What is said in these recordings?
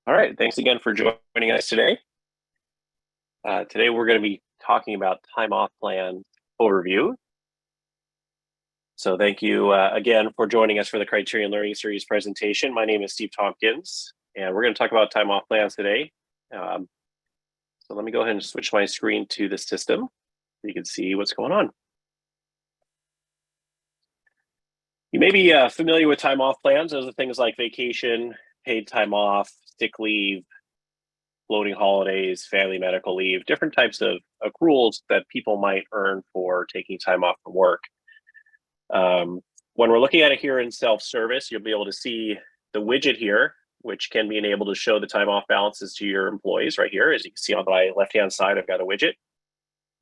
All right, thanks again for joining us today. Today we're going to be talking about time off plan overview. So thank you again for joining us for the Criterion Learning Series presentation. My name is Steve Tompkins, and we're going to talk about time off plans today. So let me go ahead and switch my screen to the system so you can see what's going on. You may be familiar with time off plans. Those are things like vacation, paid time off, sick leave, floating holidays, family medical leave, different types of accruals that people might earn for taking time off from work. When we're looking at it here in self-service, you'll be able to see the widget here, which can be enabled to show the time off balances to your employees right here. As you can see on my left-hand side, I've got a widget.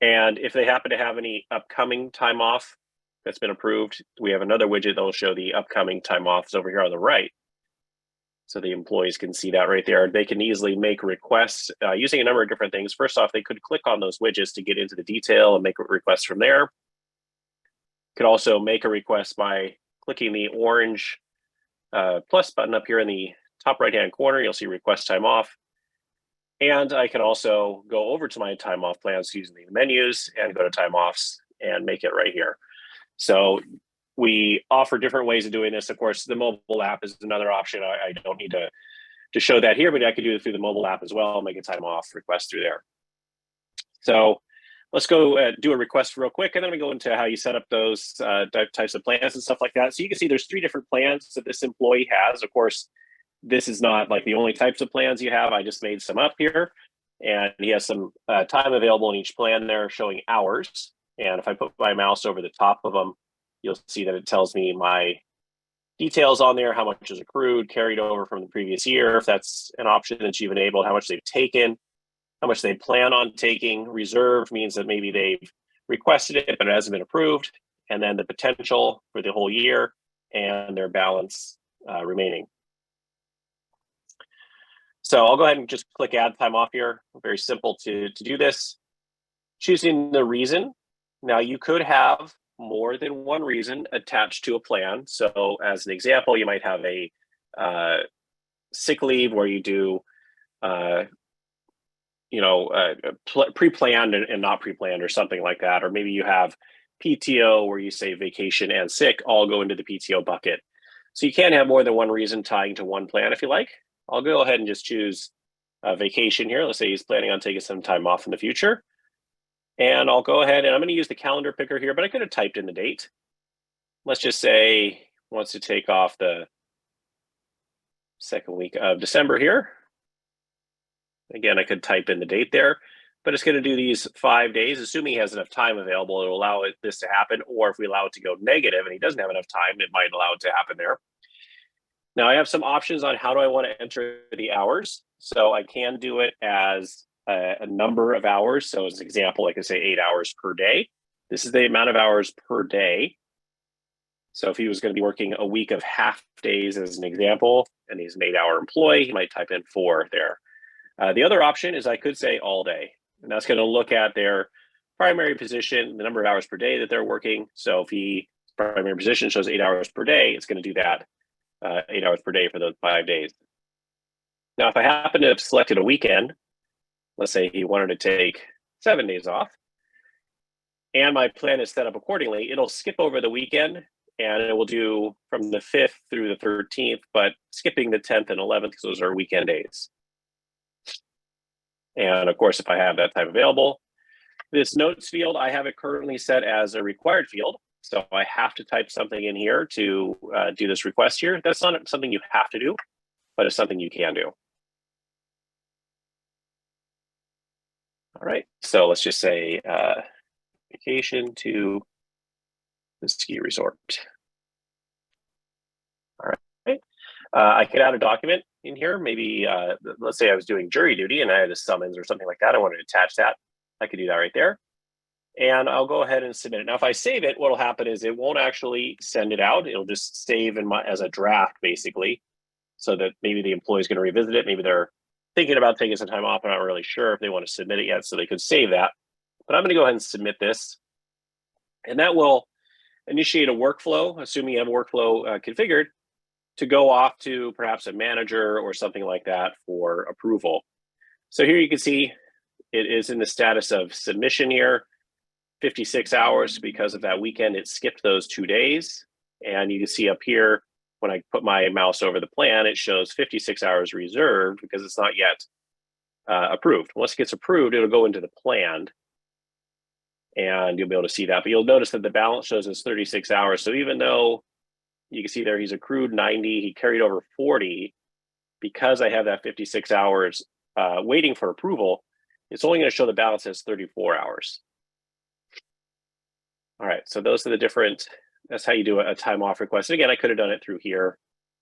And if they happen to have any upcoming time off that's been approved, we have another widget that will show the upcoming time offs over here on the right. So the employees can see that right there. They can easily make requests using a number of different things. First off, they could click on those widgets to get into the detail and make a request from there. Could also make a request by clicking the orange plus button up here in the top right-hand corner. You'll see request time off. And I can also go over to my time off plans using the menus and go to time offs and make it right here. So we offer different ways of doing this. Of course, the mobile app is another option. I don't need to show that here, but I could do it through the mobile app as well, make a time off request through there. So let's go do a request real quick, and then we go into how you set up those types of plans and stuff like that. So you can see there's 3 different plans that this employee has. Of course, this is not like the only types of plans you have. I just made some up here, and he has some time available in each plan there showing hours. And if I put my mouse over the top of them, you'll see that it tells me my details on there, how much is accrued, carried over from the previous year, if that's an option that you've enabled, how much they've taken, how much they plan on taking. Reserved means that maybe they've requested it, but it hasn't been approved. And then the potential for the whole year and their balance remaining. So I'll go ahead and just click add time off here. Very simple to do this. Choosing the reason. Now you could have more than one reason attached to a plan. So as an example, you might have a sick leave where you do pre-planned and not pre-planned or something like that. Or maybe you have PTO where you say vacation and sick all go into the PTO bucket. So you can have more than one reason tying to one plan if you like. I'll go ahead and just choose vacation here. Let's say he's planning on taking some time off in the future. And I'll go ahead and I'm going to use the calendar picker here, but I could have typed in the date. Let's just say he wants to take off the second week of December here. Again, I could type in the date there, but it's going to do these 5 days, assuming he has enough time available. It'll allow this to happen, or if we allow it to go negative and he doesn't have enough time, it might allow it to happen there. Now I have some options on how do I want to enter the hours. So I can do it as a number of hours. So as an example, I could say 8 hours per day. This is the amount of hours per day. So if he was going to be working a week of half days as an example, and he's an 8-hour employee, he might type in 4 there. The other option is I could say all day, and that's going to look at their primary position, the number of hours per day that they're working. So if his primary position shows 8 hours per day, it's going to do that 8 hours per day for those 5 days. Now, if I happen to have selected a weekend, let's say he wanted to take 7 days off, and my plan is set up accordingly, it'll skip over the weekend, and it will do from the 5th through the 13th, but skipping the 10th and 11th because those are weekend days. And of course, if I have that time available, this notes field, I have it currently set as a required field. So I have to type something in here to do this request here. That's not something you have to do, but it's something you can do. All right, so let's just say vacation to the ski resort. All right, I could add a document in here. Maybe let's say I was doing jury duty and I had a summons or something like that. I wanted to attach that. I could do that right there. And I'll go ahead and submit it. Now, if I save it, what will happen is it won't actually send it out. It'll just save as a draft, basically, so that maybe the employee is going to revisit it. Maybe they're thinking about taking some time off. I'm not really sure if they want to submit it yet, so they could save that. But I'm going to go ahead and submit this. And that will initiate a workflow, assuming you have a workflow configured. to go off to perhaps a manager or something like that for approval. So here you can see it is in the status of submission here, 56 hours because of that weekend. It skipped those 2 days. And you can see up here, when I put my mouse over the plan, it shows 56 hours reserved because it's not yet approved. Once it gets approved, it'll go into the plan and you'll be able to see that. But you'll notice that the balance shows it's 36 hours. So even though you can see there he's accrued 90, he carried over 40, because I have that 56 hours waiting for approval, it's only going to show the balance as 34 hours. All right, so those are the different, that's how you do a time off request. And again, I could have done it through here,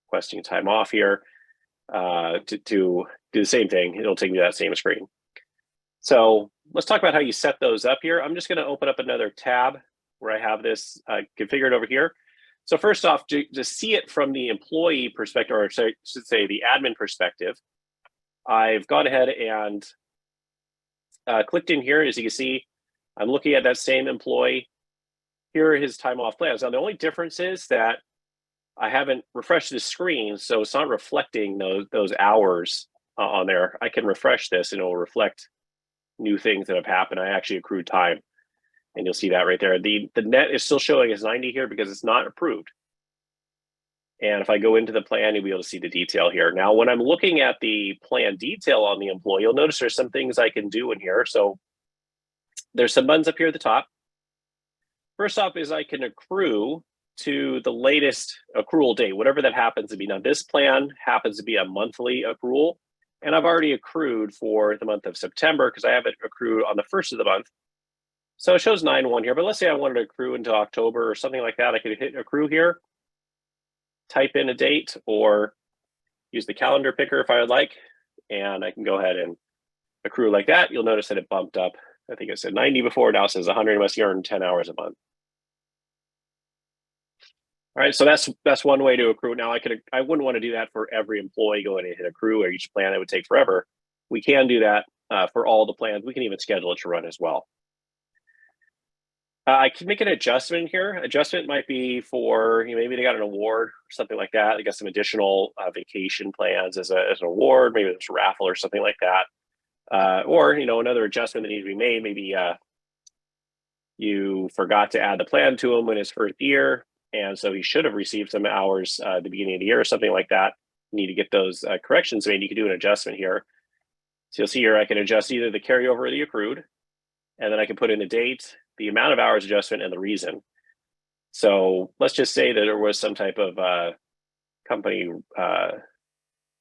requesting time off here to do the same thing. It'll take me to that same screen. So let's talk about how you set those up here. I'm just going to open up another tab where I have this configured over here. So first off, to see it from the employee perspective, or I should say the admin perspective, I've gone ahead and clicked in here. As you can see, I'm looking at that same employee. Here are his time off plans. Now, the only difference is that I haven't refreshed the screen, so it's not reflecting those hours on there. I can refresh this and it will reflect new things that have happened. I actually accrued time, and you'll see that right there. The net is still showing as 90 here because it's not approved. And if I go into the plan, you'll be able to see the detail here. Now, when I'm looking at the plan detail on the employee, you'll notice there's some things I can do in here. So there's some buttons up here at the top. First off is I can accrue to the latest accrual date, whatever that happens to be. Now, this plan happens to be a monthly accrual, and I've already accrued for the month of September because I have it accrued on the 1st of the month. So it shows 9/1 here, but let's say I wanted to accrue into October or something like that. I could hit accrue here, type in a date, or use the calendar picker if I would like, and I can go ahead and accrue like that. You'll notice that it bumped up. I think it said 90 before, now it says 100, must earn 10 hours a month. All right, so that's one way to accrue. Now I wouldn't want to do that for every employee going and hit accrue, or each plan. It would take forever. We can do that for all the plans. We can even schedule it to run as well. I can make an adjustment here. Adjustment might be for, maybe they got an award or something like that. They got some additional vacation plans as an award. Maybe there's a raffle or something like that. Or another adjustment that needs to be made. Maybe you forgot to add the plan to him in his first year, and so he should have received some hours at the beginning of the year or something like that. You need to get those corrections made. You can do an adjustment here. So you'll see here I can adjust either the carryover or the accrued, and then I can put in the date, the amount of hours adjustment, and the reason. So let's just say that there was some type of company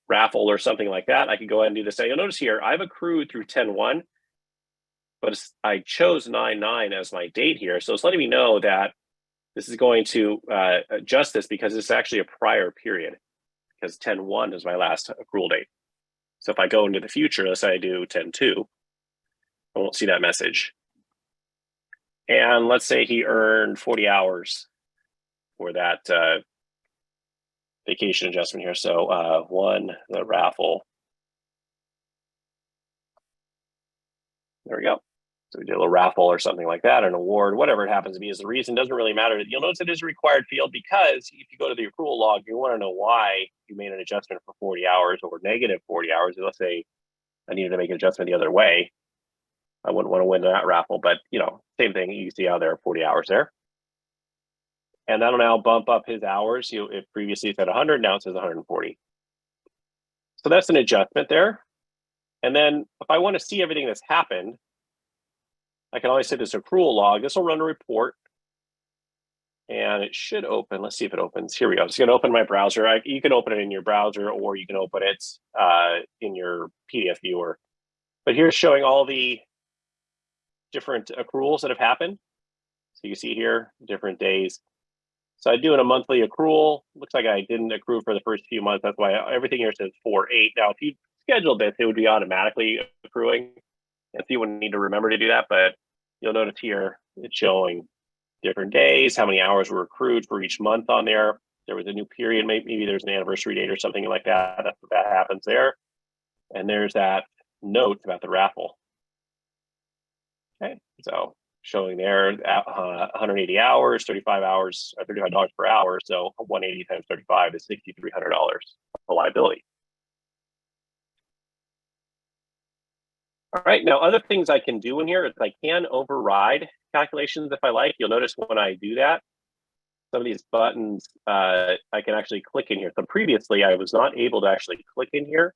raffle or something like that. I could go ahead and do this. You'll notice here I've accrued through 10/1, but I chose 9/9 as my date here. So it's letting me know that this is going to adjust this because it's actually a prior period, because 10/1 is my last accrual date. So if I go into the future, let's say I do 10/2, I won't see that message. And let's say he earned 40 hours for that vacation adjustment here. So the raffle. There we go. So we did a little raffle or something like that, an award, whatever it happens to be is the reason. Doesn't really matter. You'll notice it is a required field because if you go to the accrual log, you want to know why you made an adjustment for 40 hours or negative 40 hours. Let's say I needed to make an adjustment the other way. I wouldn't want to win that raffle, but same thing. You can see how there are 40 hours there. And that'll now bump up his hours. If previously it said 100, now it says 140. So that's an adjustment there. And then if I want to see everything that's happened, I can always say this accrual log. This will run a report. And it should open. Let's see if it opens. Here we go. It's going to open my browser. You can open it in your browser, or you can open it in your PDF viewer. But here's showing all the different accruals that have happened. So you can see here, different days. So I do in a monthly accrual. Looks like I didn't accrue for the first few months. That's why everything here says 4/8. Now, if you scheduled this, it would be automatically accruing. And so you wouldn't need to remember to do that. But you'll notice here, it's showing different days, how many hours were accrued for each month on there. There was a new period. Maybe there's an anniversary date or something like that. That's what that happens there. And there's that note about the raffle. Okay, so showing there 180 hours, 35 hours, $35 per hour. So 180 times 35 is $6,300 for liability. All right, now other things I can do in here is I can override calculations if I like. You'll notice when I do that, some of these buttons, I can actually click in here. So previously I was not able to actually click in here,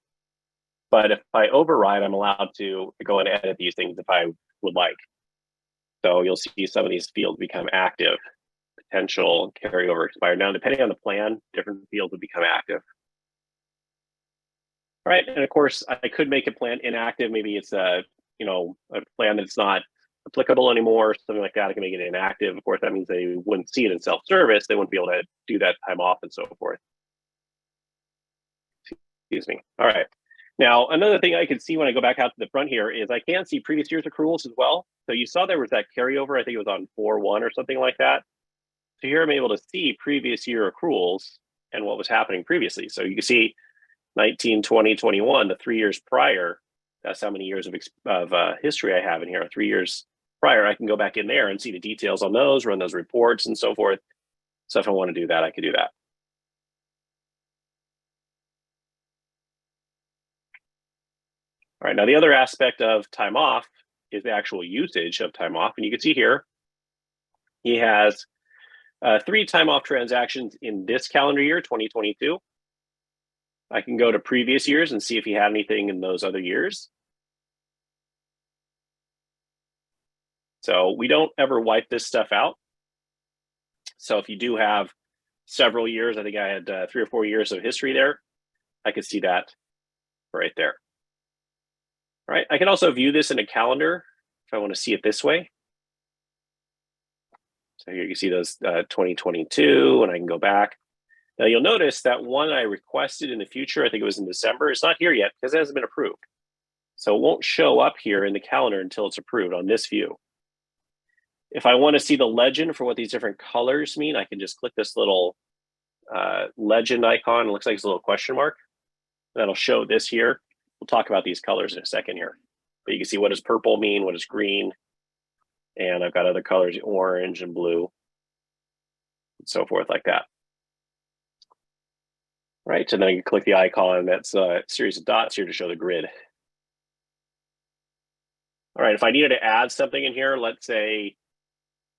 but if I override, I'm allowed to go and edit these things if I would like. So you'll see some of these fields become active, potential, carryover, expired. Now, depending on the plan, different fields would become active. All right, and of course, I could make a plan inactive. Maybe it's a plan that's not applicable anymore, something like that. I can make it inactive. Of course, that means they wouldn't see it in self-service. They wouldn't be able to do that time off and so forth. Excuse me. All right. Now, another thing I can see when I go back out to the front here is I can see previous year's accruals as well. So you saw there was that carryover. I think it was on 4/1 or something like that. So here I'm able to see previous year accruals and what was happening previously. So you can see 19, 20, 21, the 3 years prior. That's how many years of history I have in here. 3 years prior, I can go back in there and see the details on those, run those reports and so forth. So if I want to do that, I could do that. All right, now the other aspect of time off is the actual usage of time off. And you can see here, he has 3 time off transactions in this calendar year, 2022. I can go to previous years and see if he had anything in those other years. So we don't ever wipe this stuff out. So if you do have several years, I think I had 3 or 4 years of history there, I could see that right there. All right, I can also view this in a calendar if I want to see it this way. So here you see those 2022, and I can go back. Now you'll notice that one I requested in the future, I think it was in December, it's not here yet because it hasn't been approved. So it won't show up here in the calendar until it's approved on this view. If I want to see the legend for what these different colors mean, I can just click this little legend icon. It looks like it's a little question mark. That'll show this here. We'll talk about these colors in a second here. But you can see what does purple mean, what does green, and I've got other colors, orange and blue, and so forth like that. Right, and then you click the icon, that's a series of dots here to show the grid. All right, if I needed to add something in here, let's say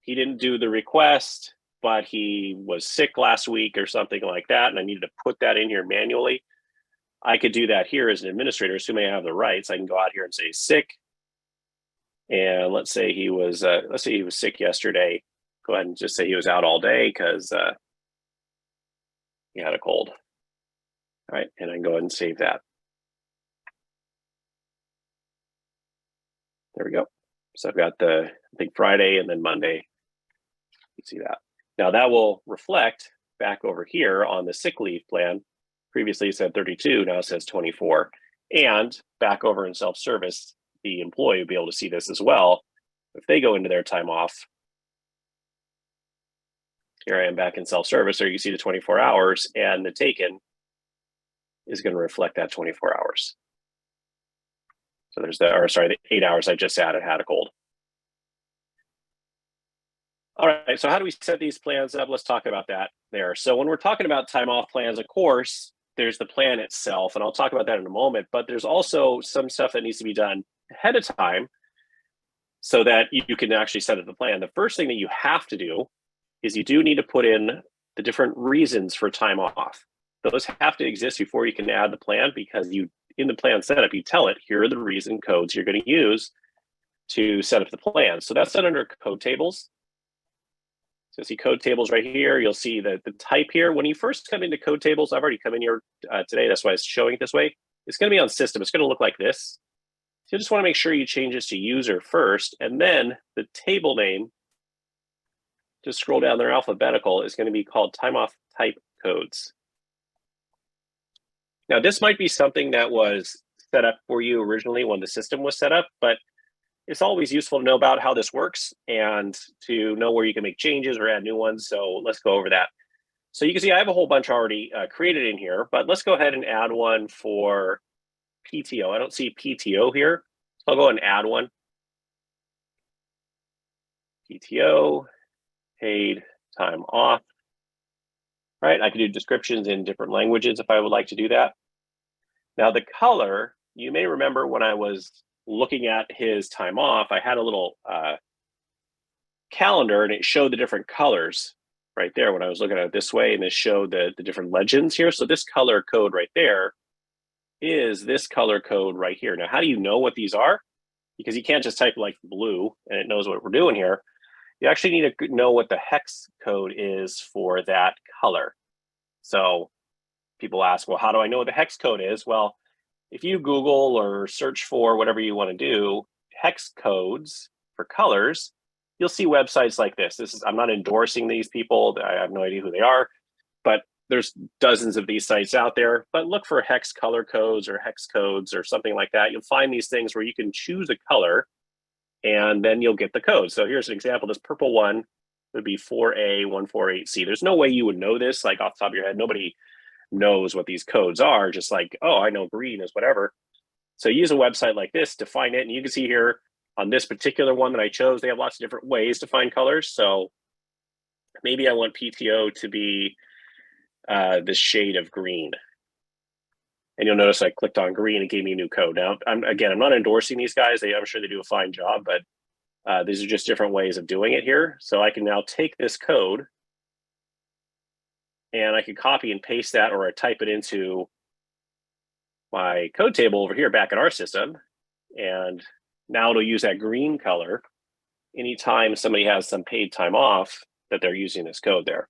he didn't do the request, but he was sick last week or something like that, and I needed to put that in here manually, I could do that here as an administrator, assuming I have the rights. I can go out here and say sick, and let's say he was sick yesterday. Go ahead and just say he was out all day because he had a cold. All right, and I can go ahead and save that. There we go. So I've got I think Friday and then Monday. You see that. Now that will reflect back over here on the sick leave plan. Previously it said 32, now it says 24. And back over in self-service, the employee will be able to see this as well. If they go into their time off, here I am back in self-service, or you see the 24 hours, and the taken is going to reflect that 24 hours. So there's the 8 hours I just added, had a cold. All right, so how do we set these plans up? Let's talk about that there. So when we're talking about time off plans, of course, there's the plan itself, and I'll talk about that in a moment, but there's also some stuff that needs to be done ahead of time so that you can actually set up the plan. The first thing that you have to do is you do need to put in the different reasons for time off. Those have to exist before you can add the plan, because in the plan setup, you tell it, here are the reason codes you're going to use to set up the plan. So that's done under code tables. So see code tables right here. You'll see the type here. When you first come into code tables, I've already come in here today. That's why it's showing it this way. It's going to be on system. It's going to look like this. So you just want to make sure you change this to user first, and then the table name, just scroll down there, alphabetical, is going to be called time off type codes. Now, this might be something that was set up for you originally when the system was set up, but it's always useful to know about how this works and to know where you can make changes or add new ones. So let's go over that. So you can see I have a whole bunch already created in here, but let's go ahead and add one for PTO. I don't see PTO here, so I'll go ahead and add one. PTO, paid time off, right? I can do descriptions in different languages if I would like to do that. Now the color, you may remember when I was looking at his time off, I had a little calendar and it showed the different colors right there when I was looking at it this way, and it showed the different legends here. So this color code right there is this color code right here. Now, how do you know what these are? Because you can't just type like blue and it knows what we're doing here. You actually need to know what the hex code is for that color. So people ask, well, how do I know what the hex code is? Well, if you Google or search for whatever you want to do, hex codes for colors, you'll see websites like this. I'm not endorsing these people. I have no idea who they are, but there's dozens of these sites out there. But look for hex color codes or hex codes or something like that. You'll find these things where you can choose a color and then you'll get the code. So here's an example. This purple one would be 4A148C. There's no way you would know this like off the top of your head. Nobody knows what these codes are, just like, oh, I know green is whatever. So use a website like this to find it. And you can see here on this particular one that I chose, they have lots of different ways to find colors. So maybe I want PTO to be this shade of green. And you'll notice I clicked on green, it gave me a new code. Now, I'm not endorsing these guys. I'm sure they do a fine job, but these are just different ways of doing it here. So I can now take this code and I can copy and paste that, or I type it into my code table over here back in our system. And now it'll use that green color anytime somebody has some paid time off that they're using this code there.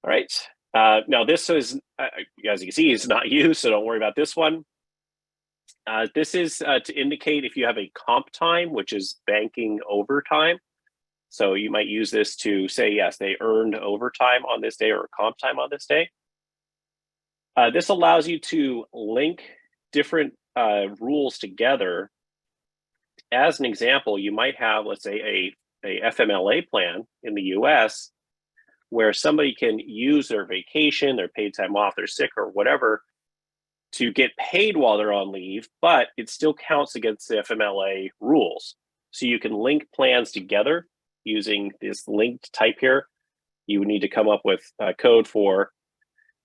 All right. Now this is, as you can see, it's not used, so don't worry about this one. This is to indicate if you have a comp time, which is banking overtime. So you might use this to say, yes, they earned overtime on this day or comp time on this day. This allows you to link different rules together. As an example, you might have, let's say, a FMLA plan in the US where somebody can use their vacation, their paid time off, their sick or whatever to get paid while they're on leave, but it still counts against the FMLA rules. So you can link plans together using this linked type here. You would need to come up with a code for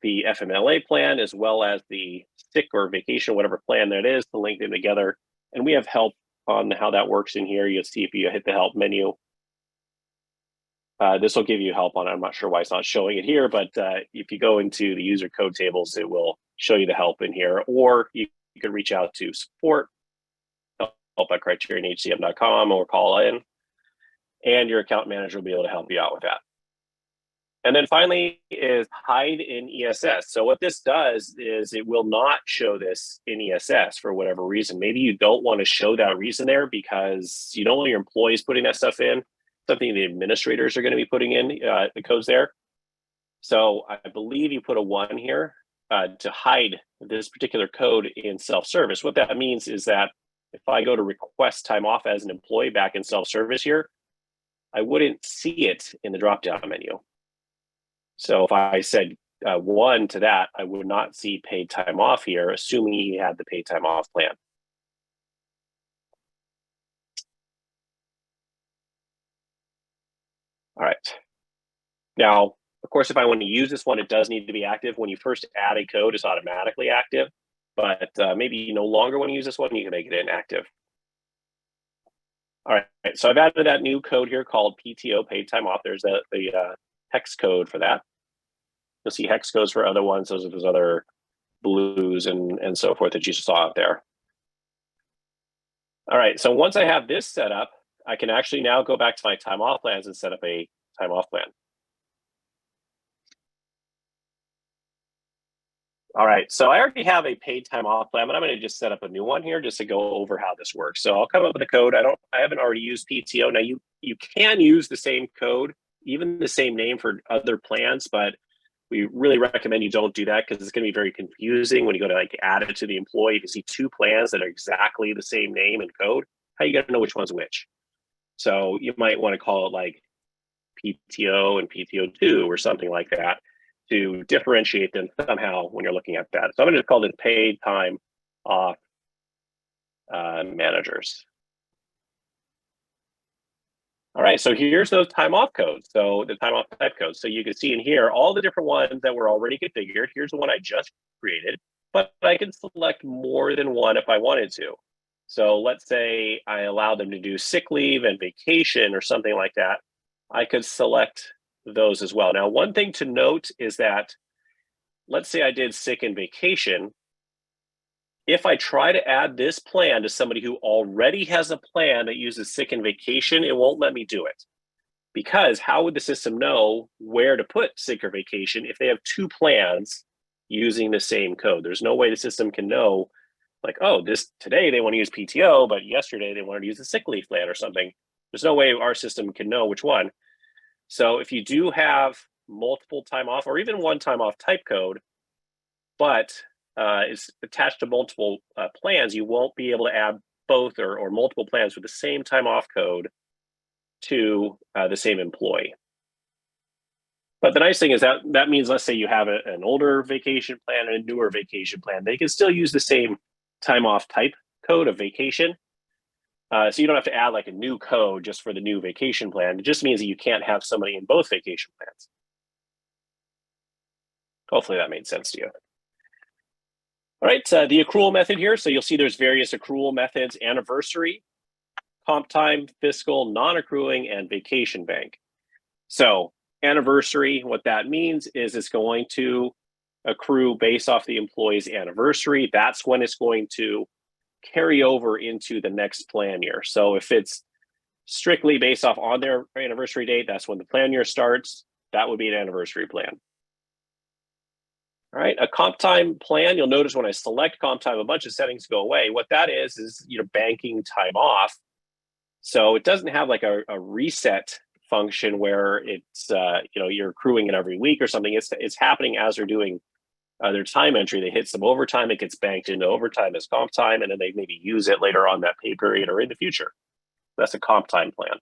the FMLA plan as well as the sick or vacation, whatever plan that is, to link them together. And we have help on how that works in here. You'll see if you hit the help menu. This will give you help on it. I'm not sure why it's not showing it here, but if you go into the user code tables, it will show you the help in here, or you can reach out to support, help@criterionhcm.com, or call in, and your account manager will be able to help you out with that. And then finally is hide in ESS. So what this does is it will not show this in ESS for whatever reason. Maybe you don't want to show that reason there because you don't want your employees putting that stuff in, something the administrators are going to be putting in the codes there. So I believe you put a 1 here to hide this particular code in self-service. What that means is that if I go to request time off as an employee back in self-service here, I wouldn't see it in the drop-down menu. So if I said 1 to that, I would not see paid time off here, assuming he had the paid time off plan. All right. Now, of course, if I want to use this one, it does need to be active. When you first add a code, it's automatically active. But maybe you no longer want to use this one, you can make it inactive. All right, so I've added that new code here called PTO, paid time off. There's the hex code for that. You'll see hex codes for other ones. Those are those other blues and so forth that you saw out there. All right, so once I have this set up, I can actually now go back to my time off plans and set up a time off plan. All right, so I already have a paid time off plan, but I'm going to just set up a new one here just to go over how this works. So I'll come up with a code. I haven't already used PTO. Now you can use the same code, even the same name for other plans, but we really recommend you don't do that because it's going to be very confusing when you go to like add it to the employee. If you see 2 plans that are exactly the same name and code, how are you going to know which one's which? So you might want to call it like PTO and PTO2 or something like that to differentiate them somehow when you're looking at that. So I'm going to call this paid time off managers. All right, so here's those time off codes. So the time off type codes. So you can see in here all the different ones that were already configured. Here's the one I just created, but I can select more than one if I wanted to. So let's say I allow them to do sick leave and vacation or something like that. I could select those as well. Now, one thing to note is that, let's say I did sick and vacation. If I try to add this plan to somebody who already has a plan that uses sick and vacation, it won't let me do it. Because how would the system know where to put sick or vacation if they have two plans using the same code? There's no way the system can know, like, oh, this today they want to use PTO, but yesterday they wanted to use a sick leave plan or something. There's no way our system can know which one. So if you do have multiple time off or even one time off type code, but it's attached to multiple plans, you won't be able to add both or multiple plans with the same time off code to the same employee. But the nice thing is that means, let's say you have an older vacation plan and a newer vacation plan, they can still use the same time off type code of vacation. So you don't have to add like a new code just for the new vacation plan. It just means that you can't have somebody in both vacation plans. Hopefully that made sense to you. All right, the accrual method here. So you'll see there's various accrual methods: anniversary, comp time, fiscal, non-accruing, and vacation bank. So anniversary, what that means is it's going to accrue based off the employee's anniversary. That's when it's going to carry over into the next plan year. So if it's strictly based off on their anniversary date, that's when the plan year starts. That would be an anniversary plan. All right, a comp time plan, you'll notice when I select comp time, a bunch of settings go away. What that is banking time off. So it doesn't have like a reset function where it's, you're accruing it every week or something. It's happening as they're doing their time entry. They hit some overtime, it gets banked into overtime as comp time, and then they maybe use it later on that pay period or in the future. That's a comp time plan.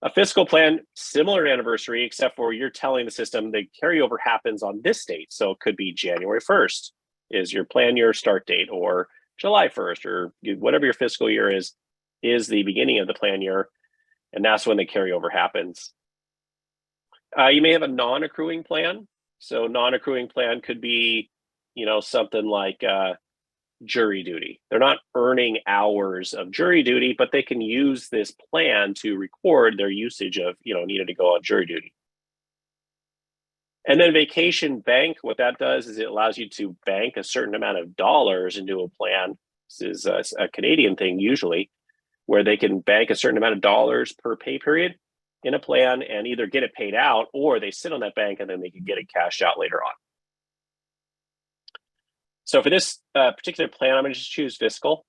A fiscal plan, similar to anniversary, except for you're telling the system the carryover happens on this date. So it could be January 1st is your plan year start date, or July 1st, or whatever your fiscal year is the beginning of the plan year. And that's when the carryover happens. You may have a non-accruing plan. So non-accruing plan could be, something like jury duty. They're not earning hours of jury duty, but they can use this plan to record their usage of, needed to go on jury duty. And then vacation bank, what that does is it allows you to bank a certain amount of dollars into a plan. This is a Canadian thing usually, where they can bank a certain amount of dollars per pay period in a plan and either get it paid out, or they sit on that bank and then they can get it cashed out later on. So for this particular plan, I'm going to just choose fiscal.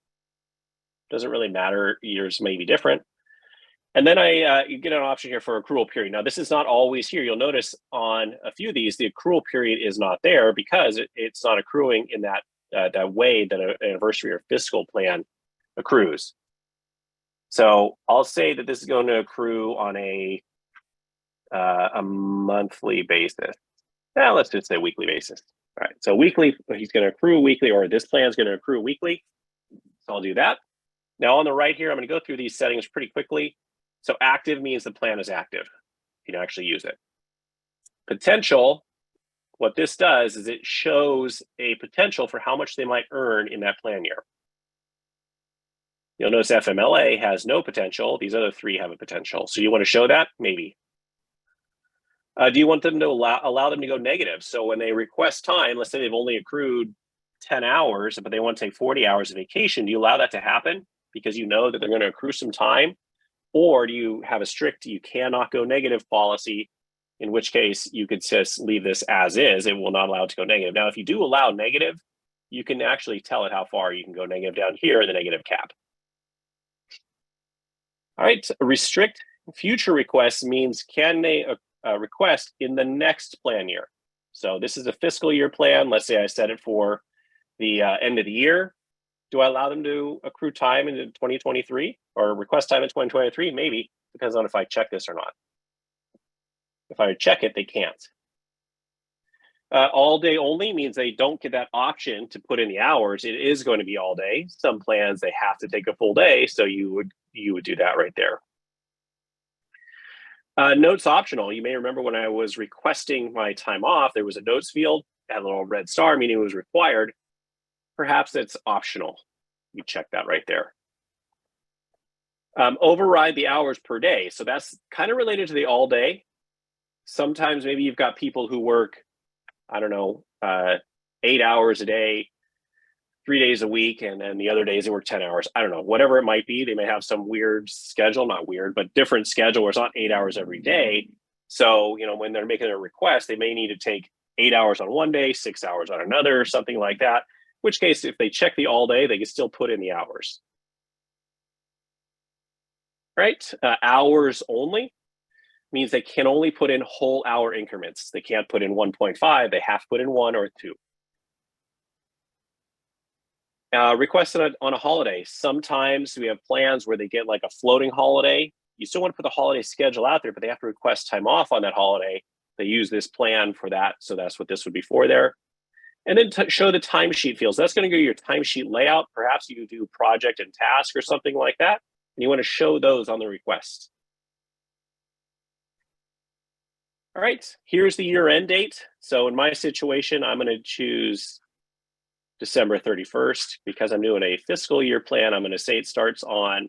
Doesn't really matter. Yours may be different. And then you get an option here for accrual period. Now, this is not always here. You'll notice on a few of these, the accrual period is not there because it's not accruing in that way that an anniversary or fiscal plan accrues. So I'll say that this is going to accrue on a monthly basis. Now let's just say weekly basis. All right, so weekly, he's going to accrue weekly, or this plan is going to accrue weekly. So I'll do that. Now on the right here, I'm going to go through these settings pretty quickly. So active means the plan is active. You can actually use it. Potential, what this does is it shows a potential for how much they might earn in that plan year. You'll notice FMLA has no potential. These other three have a potential. So you want to show that? Maybe. Do you want them to allow them to go negative? So when they request time, let's say they've only accrued 10 hours, but they want to take 40 hours of vacation, do you allow that to happen because you know that they're going to accrue some time? Or do you have a strict, you cannot go negative policy, in which case you could just leave this as is, it will not allow it to go negative. Now, if you do allow negative, you can actually tell it how far you can go negative down here in the negative cap. All right, restrict future requests means can they request in the next plan year? So this is a fiscal year plan. Let's say I set it for the end of the year. Do I allow them to accrue time into 2023 or request time in 2023? Maybe. Depends on if I check this or not. If I check it, they can't. All day only means they don't get that option to put in the hours. It is going to be all day. Some plans, they have to take a full day. So you would do that right there. Notes optional. You may remember when I was requesting my time off, there was a notes field, had a little red star, meaning it was required. Perhaps it's optional. You check that right there. Override the hours per day. So that's kind of related to the all day. Sometimes maybe you've got people who work, I don't know, 8 hours a day, 3 days a week, and then the other days they work 10 hours. I don't know, whatever it might be. They may have some weird schedule, not weird, but different schedule where it's not 8 hours every day. So, when they're making a request, they may need to take 8 hours on one day, 6 hours on another, something like that. In which case, if they check the all day, they can still put in the hours. Right? Hours only means they can only put in whole hour increments. They can't put in 1.5. They have to put in 1 or 2. Requested on a holiday. Sometimes we have plans where they get like a floating holiday. You still want to put the holiday schedule out there, but they have to request time off on that holiday. They use this plan for that. So that's what this would be for there. And then show the timesheet fields. That's going to go to your timesheet layout. Perhaps you do project and task or something like that. And you want to show those on the request. All right, here's the year-end date. So in my situation, I'm going to choose December 31st. Because I'm doing a fiscal year plan, I'm going to say it starts on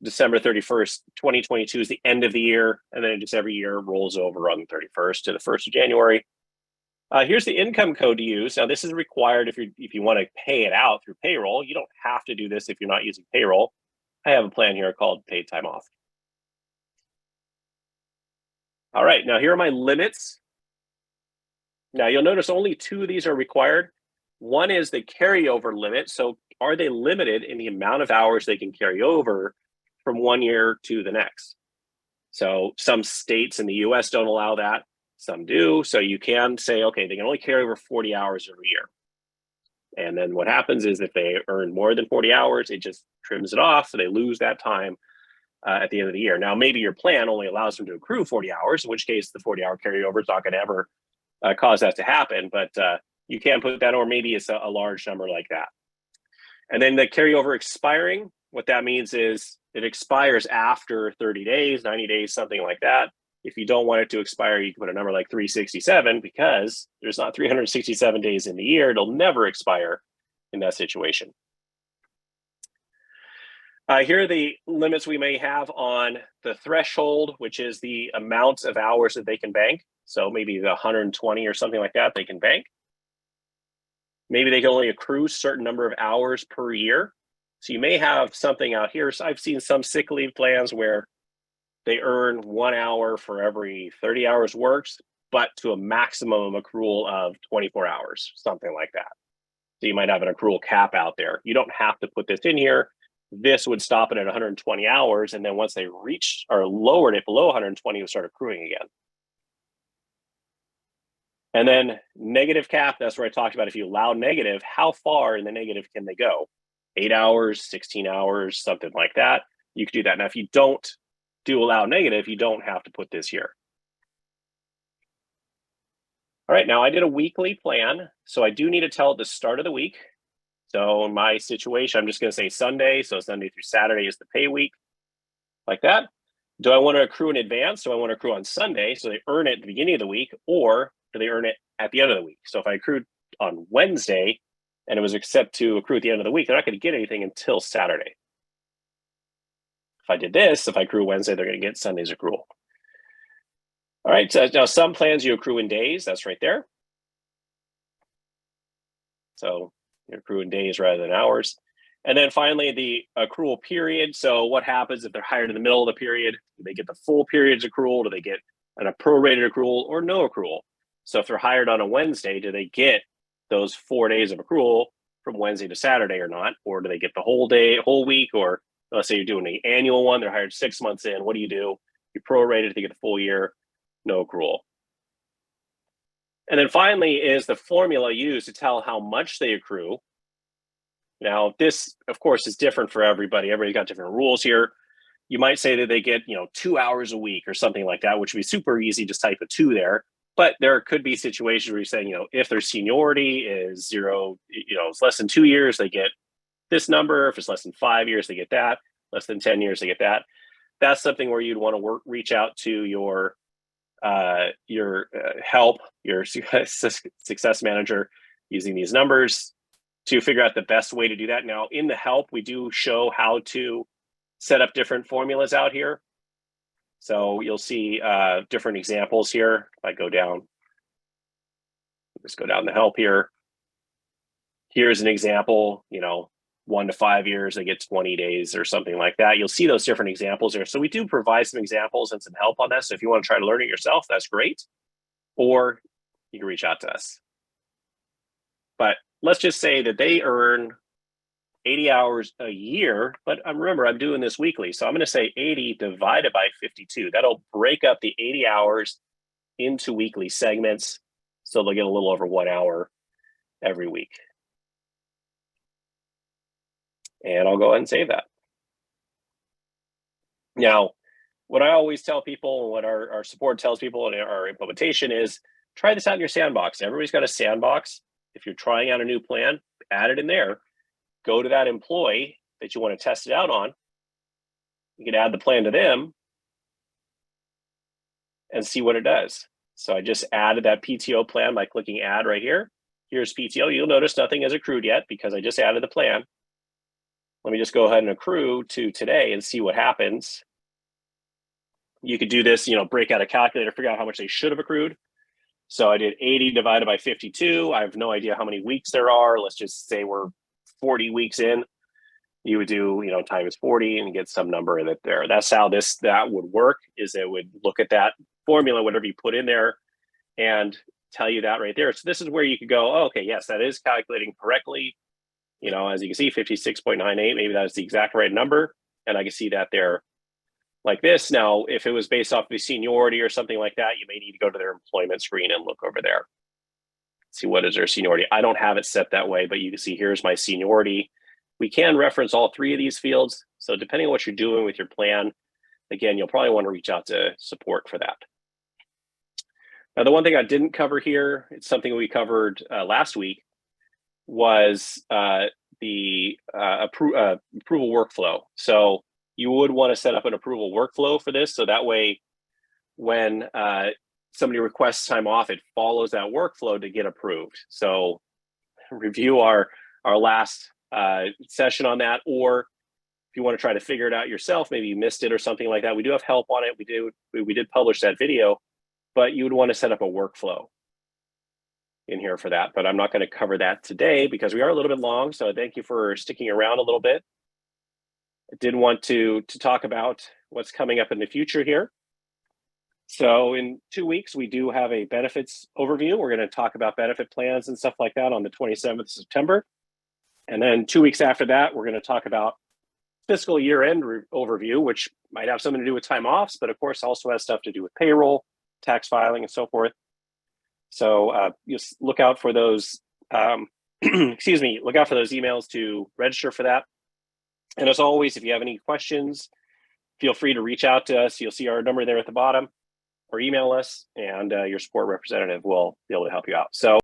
December 31st, 2022 is the end of the year, and then just every year rolls over on the 31st to the 1st of January. Here's the income code to use. Now, this is required if you want to pay it out through payroll. You don't have to do this if you're not using payroll. I have a plan here called paid time off. All right, now here are my limits. Now you'll notice only 2 of these are required. One is the carryover limit. So are they limited in the amount of hours they can carry over from one year to the next? So some states in the US don't allow that. Some do. So you can say, okay, they can only carry over 40 hours every year. And then what happens is if they earn more than 40 hours, it just trims it off. So they lose that time at the end of the year. Now, maybe your plan only allows them to accrue 40 hours, in which case the 40-hour carryover is not going to ever cause that to happen. But you can put that, or maybe it's a large number like that. And then the carryover expiring, what that means is it expires after 30 days, 90 days, something like that. If you don't want it to expire, you can put a number like 367 because there's not 367 days in the year. It'll never expire in that situation. Here are the limits we may have on the threshold, which is the amount of hours that they can bank. So maybe the 120 or something like that they can bank. Maybe they can only accrue a certain number of hours per year. So you may have something out here. So I've seen some sick leave plans where they earn 1 hour for every 30 hours worked, but to a maximum accrual of 24 hours, something like that. So you might have an accrual cap out there. You don't have to put this in here. This would stop it at 120 hours. And then once they reached or lowered it below 120, it would start accruing again. And then negative cap, that's where I talked about if you allow negative, how far in the negative can they go? 8 hours, 16 hours, something like that. You could do that. Now, if you don't do allow negative, you don't have to put this here. All right, now I did a weekly plan. So I do need to tell at the start of the week. So in my situation, I'm just going to say Sunday. So Sunday through Saturday is the pay week, like that. Do I want to accrue in advance? Do I want to accrue on Sunday so they earn it at the beginning of the week, or do they earn it at the end of the week? So if I accrued on Wednesday and it was set to accrue at the end of the week, they're not going to get anything until Saturday. If I did this, if I accrue Wednesday, they're going to get Sunday's accrual. All right, so now some plans you accrue in days. That's right there. So you accrue in days rather than hours. And then finally, the accrual period. So what happens if they're hired in the middle of the period? Do they get the full period's accrual? Do they get a prorated accrual or no accrual? So if they're hired on a Wednesday, do they get those 4 days of accrual from Wednesday to Saturday or not? Or do they get the whole day, whole week? Or let's say you're doing the annual one, they're hired 6 months in. What do? You prorate it to get the full year, no accrual. And then finally is the formula used to tell how much they accrue. Now, this, of course, is different for everybody. Everybody's got different rules here. You might say that they get, 2 hours a week or something like that, which would be super easy. Just type a 2 there. But there could be situations where you're saying, if their seniority is 0, it's less than 2 years, they get this number. If it's less than 5 years, they get that. Less than 10 years, they get that. that's something where you'd want to reach out to your help, your success manager, using these numbers to figure out the best way to do that. Now, in the help, we do show how to set up different formulas out here. So you'll see different examples here. If I go down, just go down the help here. Here's an example, 1 to 5 years, I get 20 days or something like that. You'll see those different examples there. So we do provide some examples and some help on that. So if you want to try to learn it yourself, that's great. Or you can reach out to us. But let's just say that they earn 80 hours a year, but remember, I'm doing this weekly. So I'm going to say 80 divided by 52. That'll break up the 80 hours into weekly segments. So they'll get a little over 1 hour every week. And I'll go ahead and save that. Now, what I always tell people, what our support tells people in our implementation is, try this out in your sandbox. Everybody's got a sandbox. If you're trying out a new plan, add it in there. Go to that employee that you want to test it out on. You can add the plan to them and see what it does. So I just added that PTO plan by clicking add right here. Here's PTO. You'll notice nothing has accrued yet because I just added the plan. Let me just go ahead and accrue to today and see what happens. You could do this, break out a calculator, figure out how much they should have accrued. So I did 80 divided by 52. I have no idea how many weeks there are. Let's just say we're 40 weeks in. You would do, times 40 and get some number in it there. That's how that would work, is it would look at that formula, whatever you put in there, and tell you that right there. So this is where you could go, oh, okay, yes, that is calculating correctly. As you can see, 56.98, maybe that's the exact right number. And I can see that there like this. Now, if it was based off the seniority or something like that, you may need to go to their employment screen and look over there. See what is their seniority. I don't have it set that way, but you can see here's my seniority. We can reference all 3 of these fields. So depending on what you're doing with your plan, again, you'll probably want to reach out to support for that. Now, the one thing I didn't cover here, it's something we covered last week, was the approval workflow. So you would want to set up an approval workflow for this. So that way, when somebody requests time off, it follows that workflow to get approved. So review our last session on that, or if you want to try to figure it out yourself, maybe you missed it or something like that, we do have help on it. We did publish that video, but you would want to set up a workflow in here for that. But I'm not going to cover that today because we are a little bit long. So thank you for sticking around a little bit. I did want to talk about what's coming up in the future here. So in 2 weeks, we do have a benefits overview. We're going to talk about benefit plans and stuff like that on the 27th of September. And then 2 weeks after that, we're going to talk about fiscal year-end overview, which might have something to do with time offs, but of course also has stuff to do with payroll, tax filing, and so forth. So just look out for those, look out for those emails to register for that. And as always, if you have any questions, feel free to reach out to us. You'll see our number there at the bottom, or email us, and your support representative will be able to help you out. So